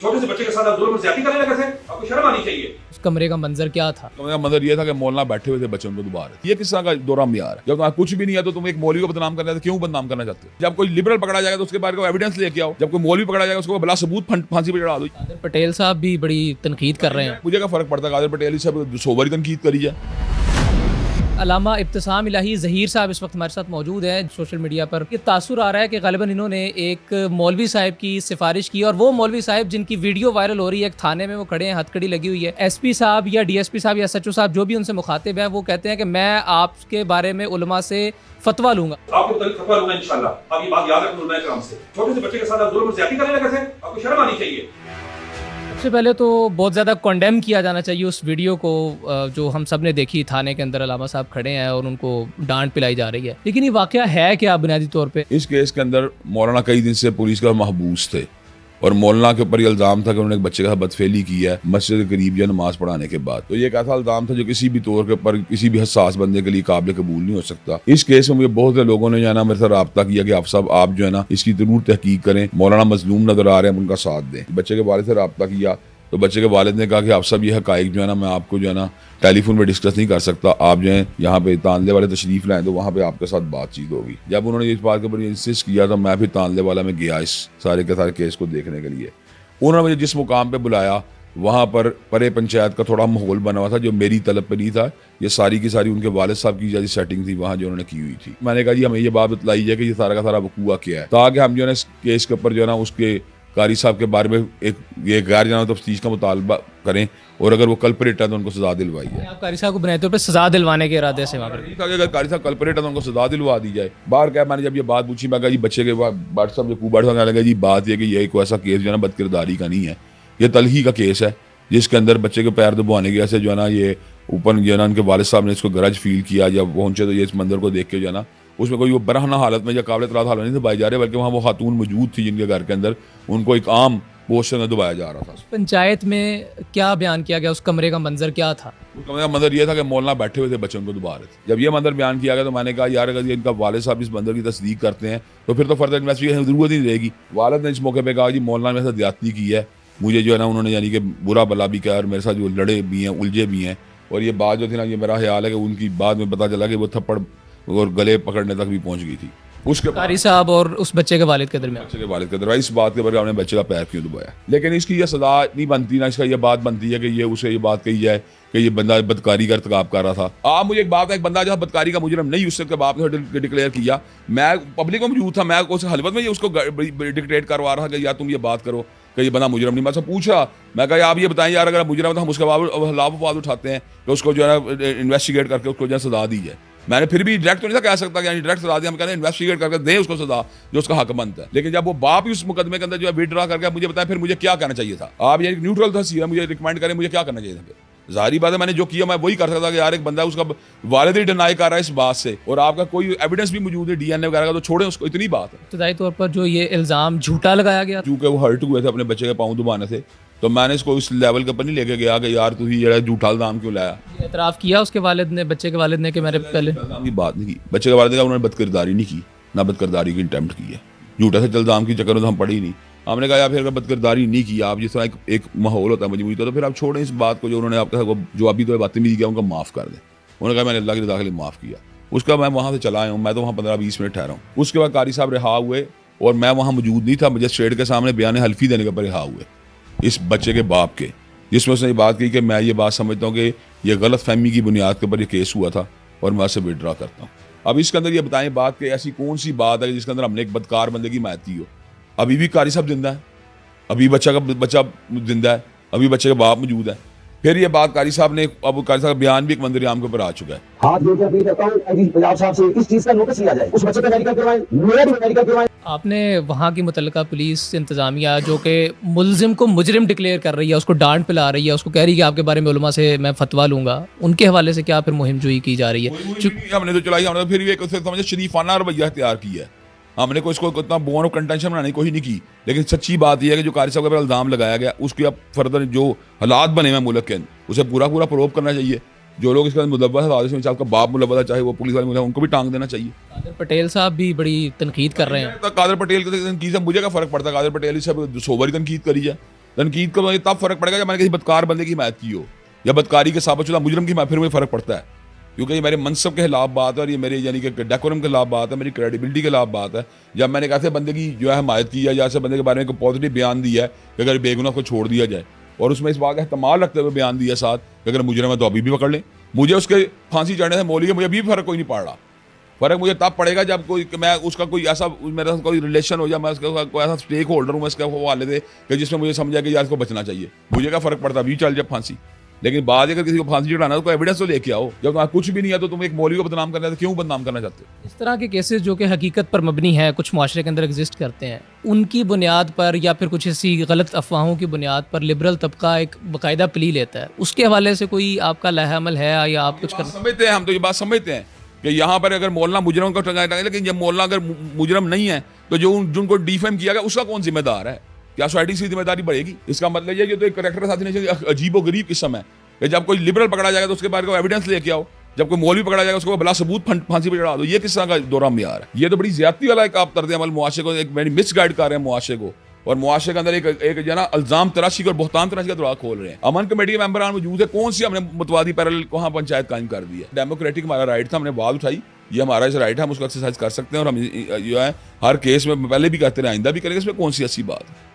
छोटे से बच्चे के साथ आप जुल्म और ज्यादती करने लगे थे, आपको शर्म आनी चाहिए। उस कमरे का मंजर क्या था? कमरे का मंजर ये था कि मौलाना बैठे हुए थे बच्चों को दुबारा। ये किस तरह का दौरा मियार है? जब तुम्हारा कुछ भी नहीं है तो तुम एक मौलवी को बदनाम करना है, क्यों बदनाम करना चाहते हो? जब कोई लिबरल पकड़ा जाएगा तो उसके बारे में एविडेंस लेके आओ, जब कोई मौलवी पकड़ा जाएगा उसको बिला सबूत फांसी पे चढ़ा दो। कादिर पटेल साहब भी बड़ी तनकीद कर रहे हैं। मुझे क्या फर्क पड़ता है, कादिर पटेल सब सोबर तनकीद करी जाए। अलामा इब्तिसाम इलाही ज़हीर साहब इस वक्त हमारे साथ मौजूद हैं। सोशल मीडिया पर ये तासुर आ रहा है कि ग़ालिबन इन्होंने एक मौलवी साहब की सिफारिश की और वो मौलवी साहब जिनकी वीडियो वायरल हो रही है, एक थाने में वो खड़े हैं, हथकड़ी लगी हुई है। एसपी साहब या डीएसपी साहब या एसएचओ साहब जो भी उनसे मुखातिब है वो कहते हैं कि मैं आपके बारे में उलमा से फतवा लूंगा। आपके मुताबिक फतवा लूंगा इंशाल्लाह। आप ये बात याद रखें उलमाए किराम से। छोटे से बच्चे के साथ आप जुल्म और ज्यादती करने लगे थे, आपको शर्म आनी चाहिए। सबसे पहले तो बहुत ज़्यादा कंडेम किया जाना चाहिए उस वीडियो को जो हम सब ने देखी। थाने के अंदर अलामा साहब खड़े हैं और उनको डांट पिलाई जा रही है, लेकिन ये वाकया है क्या बुनियादी तौर पे? इस केस के अंदर मौलाना कई दिन से पुलिस का महबूस थे और मौलाना के ऊपर ये इल्जाम था कि उन्होंने एक बच्चे का बदफेली की है मस्जिद के करीब या नमाज पढ़ाने के बाद। तो ये एक ऐसा इल्जाम था जो किसी भी तौर के ऊपर किसी भी हसास बंदे के लिए काबिल कबूल नहीं हो सकता। इस केस में मुझे बहुत से लोगों ने जो है ना मेरे साथ रब्ता किया कि आप सब आप जो है ना इसकी जरूर तहकीक करें, मौलाना मजलूम नजर आ रहे हैं, उनका साथ दें। बच्चे के वालिद से रब्ता किया तो बच्चे के वालिद ने कहा कि आप सब ये हकाइक जो है ना मैं आपको जो है ना टेलीफोन पे डिस्कस नहीं कर सकता, आप जो है यहाँ पे तानले वाले तशरीफ लाएं तो वहाँ पे आपके साथ बातचीत होगी। जब उन्होंने इस बात के ऊपर इंसिस्ट किया तो मैं फिर तानले वाला में गया इस सारे के सारे केस को देखने के लिए। उन्होंने मुझे जिस मुकाम पे बुलाया वहाँ पर परे पंचायत का थोड़ा माहौल बना हुआ था जो मेरी तलब पे नहीं था। ये सारी की सारी उनके वालिद साहब की जैसी सेटिंग थी वहाँ जो उन्होंने की हुई थी। मैंने कहा जी हमें ये बात बतलाई है कि ये सारा का सारा वकूआ क्या है, ताकि हम जो है इस केस के ऊपर जो है ना उसके कारी साहब के बारे में एक ये गैर जाना तफ्तीश का मुतालबा करें और अगर वो कल्परेट है तो उनको सजा दिलवाई है। आप कारी साहब को बुनियादी तौर पे सजा दिलवाने के इरादे से वहाँ पर अगर कारी साहब कल्परेट है तो उनको सजा दिलवा दी जाए। बाहर क्या मैंने जब ये बात पूछी मैं कहा जी बच्चे के बाट साहब जो कूबाट साहब लगा जी बात ये कि ये कोई ऐसा केस जो है ना बदकिरदारी का नहीं है, ये तलही का केस है जिसके अंदर बच्चे के पैर दबाने की वजह जो है ना ये ऊपर जो है ना उनके वालिद साहब ने इसको गरज फील किया। जब पहुंचे तो ये इस मंदिर को देख के जो है ना उसमें कोई वो बरहना हालत में या काबिल तरात हालत नहीं दबाई जा रहे, बल्कि वहाँ वो खातून मौजूद थी जिनके घर के अंदर उनको एक आम पोस्टर में दबाया जा रहा था। पंचायत में क्या बयान किया गया? उस कमरे का मंजर क्या था? उस कमरे का मंजर ये था कि मौलाना बैठे हुए थे बच्चों को दुबा रहे थे। जब ये मंजर बयान किया गया तो मैंने कहा यार अगर ये इनका वालिद साहब इस मंजर की तस्दीक करते हैं तो फिर तो फर्दर इन्वेस्टिगेशन की जरूरत ही नहीं रहेगी। वालिद ने इस मौके पर कहा जी मौलाना मेरे साथ ज्यादती की है, मुझे जो है ना उन्होंने यानी कि बुरा भला भी किया और मेरे साथ जो लड़े भी हैं उलझे भी हैं। और ये बात जो थी ना ये मेरा ख्याल है कि उनकी बाद में पता चला कि वो थप्पड़ और गले पकड़ने तक भी पहुंच गई थी। उसके कारी साहब और उस बच्चे के वालिद के दरमियान बच्चे के वालिद के दरमियान इस बात के बारे में हमने बच्चे का पैर क्यों दबाया। लेकिन इसकी ये सजा नहीं बनती ना, इसका ये बात बनती है कि ये उसे ये बात कही जाए कि ये बंदा बदकारी का इर्तिकाब कर रहा था। आप मुझे एक बात है, एक बंदा जो बदकारी का मुजरिम नहीं उसके बाप ने डिक्लेयर किया, मैं पब्लिक में मौजूद था, मैं उस हलवत में उसको डिक्टेट करवा रहा कि यार तुम ये बात करो कि ये बंदा मुजरिम नहीं। मैं उससे पूछा, मैं कहा आप ये बताएं यार अगर मुजरिम तो हम उसके खिलाफ आवाज उठाते हैं कि उसको जो है ना इन्वेस्टिगेट करके उसको जो है सजा दी जाए। मैंने फिर भी डायरेक्ट तो नहीं था कह सकता कि डायरेक्ट सजा दिया, हम कहते हैं इन्वेस्टिगेट करके दें उसको सजा जो उसका हक बनता है। लेकिन जब वो बाप ही उस मुकदमे के अंदर जो है विड्रॉ करके मुझे बताया फिर मुझे क्या करना चाहिए था। आप ये न्यूट्रल था सीधा मुझे रिकमेंड करें मुझे क्या करना चाहिए था। जाहिर बात है मैंने जो किया मैं वही कर सकता कि यार एक बंदा उसका वालिद ही डिनाई कर रहा है इस बात से और आपका कोई एविडेंस भी मौजूद है डीएनए वगैरह का, तो छोड़ें उसको, इतनी बात है। इब्तदाई तौर पर जो ये इल्ज़ाम झूठा लगाया गया क्योंकि वो हर्ट हुए थे अपने बच्चे के पाँव दबाने से, तो मैंने इसको इस लेवल के ऊपर नहीं लेके गया कि यार तुझे ये झूठा इल्जाम क्यों लाया। एतराफ़ किया उसके वालिद ने, बच्चे के वालिद ने कि मेरे पहले की बात नहीं की, बच्चे के वालिद ने उन्होंने बदकिरदारी नहीं की, ना बदकिरदारी की अटेम्प्ट की है। झूठा से इल्जाम की चक्कर में तो हम पढ़े ही नहीं। हमने कहा यार फिर अगर बदकिरदारी नहीं की आप जिस तरह एक माहौल होता है मजबूरी तो फिर आप छोड़ें इस बात को जो उन्होंने आपका जो अभी तो बातें भी किया उनको माफ़ कर दें। उन्होंने कहा मैंने अल्लाह की रज़ा के लिए माफ़ किया। उसका मैं वहाँ से चला आया हूँ, मैं तो वहाँ 15-20 मिनट ठहरा हूँ। उसके बाद कारी साहब रिहा हुए और मैं वहाँ मौजूद नहीं था, मजिस्ट्रेट के सामने बयान हल्फी देने के ऊपर रिहा हुए इस बच्चे के बाप के, जिसमें उसने ये बात कही कि मैं ये बात समझता हूँ कि ये गलत फहमी की बुनियाद के ऊपर ये केस हुआ था और मैं उससे विड्रॉ करता हूँ। अब इसके अंदर ये बताएं बात कि ऐसी कौन सी बात है जिसके अंदर हमने एक बदकार बंदे की मायती हो। अभी भी कारी साहब जिंदा है, अभी बच्चा जिंदा है, अभी बच्चे का बाप मौजूद है। फिर ये बात कारी साहब ने अब कारी साहब बयान भी एक मंदिर आम के ऊपर आ चुका है। हाथ जोड़ के अपील करता हूं पंजाब साहब से इस चीज का नोटिस लिया जाए, उस बच्चे का मेडिकल करवाएं, मेरा भी मेडिकल करवाएं। आपने वहाँ की मुतल्लिका पुलिस इंतजामिया जो कि मुलजिम को मुजरिम डिक्लेयर कर रही है, उसको डांट पिला रही है, उसको कह रही है कि आपके बारे में उलमा से मैं फतवा लूंगा, उनके हवाले से क्या फिर मुहिम जुई की जा रही है? हमने तो चलाई, हमने फिर भी एक समझे शरीफाना रवैया तैयार किया है। हमने कोई इसको इतना बोन और कंटेंशन बनाने की कोशिश नहीं की। लेकिन सच्ची बात यह है कि जो कारी साहब के ऊपर इल्जाम लगाया गया उसके अब फर्दर जो हालात बने हुए मुल्क के अंदर उसे पूरा प्रूव करना चाहिए। जो लोग इसका मुलव्वस है, आपका बाप मुलव्वस है, चाहे वो पुलिस वाले मुलव्वस, उनको भी टांग देना चाहिए। कादिर पटेल साहब भी बड़ी तनकीद कर रहे हैं। कादिर पटेल की तनकीद से मुझे क्या फर्क पड़ता है? कादिर पटेल सब सोबर तनकीद करी जाए। तनकीद का तब फर्क पड़ेगा जब मैंने किसी बदकार बंदे की हिमायत की हो या बदकारी के साबितशुदा मुजरम की हिमायत, फिर मुझे फर्क पड़ता है, क्योंकि ये मेरे मनसब के खिलाफ बात है और ये मेरे यानी कि डेकोरम के खिलाफ बात है, मेरी क्रेडिबिलिटी के खिलाफ बात है। जब मैंने एक ऐसे बंदे की जो है हिमायत की है या ऐसे बंदे के बारे में एक पॉजिटिव बयान दिया है कि अगर बेगुनाह को छोड़ दिया जाए, और उसमें इस बात का एहतमाल रखते हुए बयान दिया साथ कि अगर मुजरम है तो अभी भी पकड़ लें, मुझे उसके फांसी चढ़ने से मौली है, मुझे अभी भी फर्क कोई नहीं पड़ रहा। फर्क मुझे तब पड़ेगा जब कोई मैं उसका कोई ऐसा मेरे साथ कोई रिलेशन हो जाए, मैं उसका कोई ऐसा स्टेक होल्डर हूँ मैं इसके हवाले से कि जिसमें मुझे समझा कि यार इसको बचना चाहिए, मुझे क्या फर्क पड़ता, अभी चल जाए फांसी। लेकिन बाद अगर किसी को फांसी चढ़ाना तो कोई एविडेंस तो लेके आओ। जब तुम्हारा कुछ भी नहीं है तो तुम एक मौलवी को बदनाम करना है, तो क्यों बदनाम करना चाहते हो? इस तरह के केसेस जो कि हकीकत पर मबनी है, कुछ माशरे के अंदर एग्जिस्ट करते हैं, उनकी बुनियाद पर या फिर कुछ ऐसी गलत अफवाहों की बुनियाद पर लिबरल तबका एक बाकायदा प्ली लेता है, उसके हवाले से कोई आपका लाहे अमल है या आप कुछ समझते हैं? हम तो ये बात समझते हैं कि यहाँ पर अगर मौलाना मुजरम को टंगाए, लेकिन जब मौलाना अगर मुजरम नहीं है तो जो जिनको डिफेम किया गया उसका कौन जिम्मेदार है? क्या सोसाइटी की जिम्मेदारी बढ़ेगी? इसका मतलब ये तो एक करेक्टर साथ अजीब व गरीब किस्म है कि जब कोई लिबरल पकड़ा जाएगा तो उसके बारे में एविडेंस लेके आओ, जब कोई मौलवी पकड़ा जाएगा उसको बला सबूत फांसी पर चढ़ा दो। ये किस तरह का दौरा म्यार है? ये तो बड़ी ज्यादती वाला एक आप तर्ज अमल मुआशरे को एक मिस गाइड कर रहे हैं मुआशरे को, और मुआशरे के अंदर एक जो ना इल्जाम तराशी और बहुतान तराशी का दौरा खोल रहे हैं। अमन कमेटी के मेंबरान मौजूद है, कौन सी हमने मुतवादी पैरेलल वहाँ पंचायत कायम कर दी है? डेमोक्रेटिक हमारा राइट था, हमने आवाज उठाई, ये हमारा इस राइट है, हम उसको एक्सरसाइज कर सकते हैं, और हम जो है हर केस में पहले भी करते रहे, आइंदा भी करेंगे, इसमें कौन सी ऐसी बात है?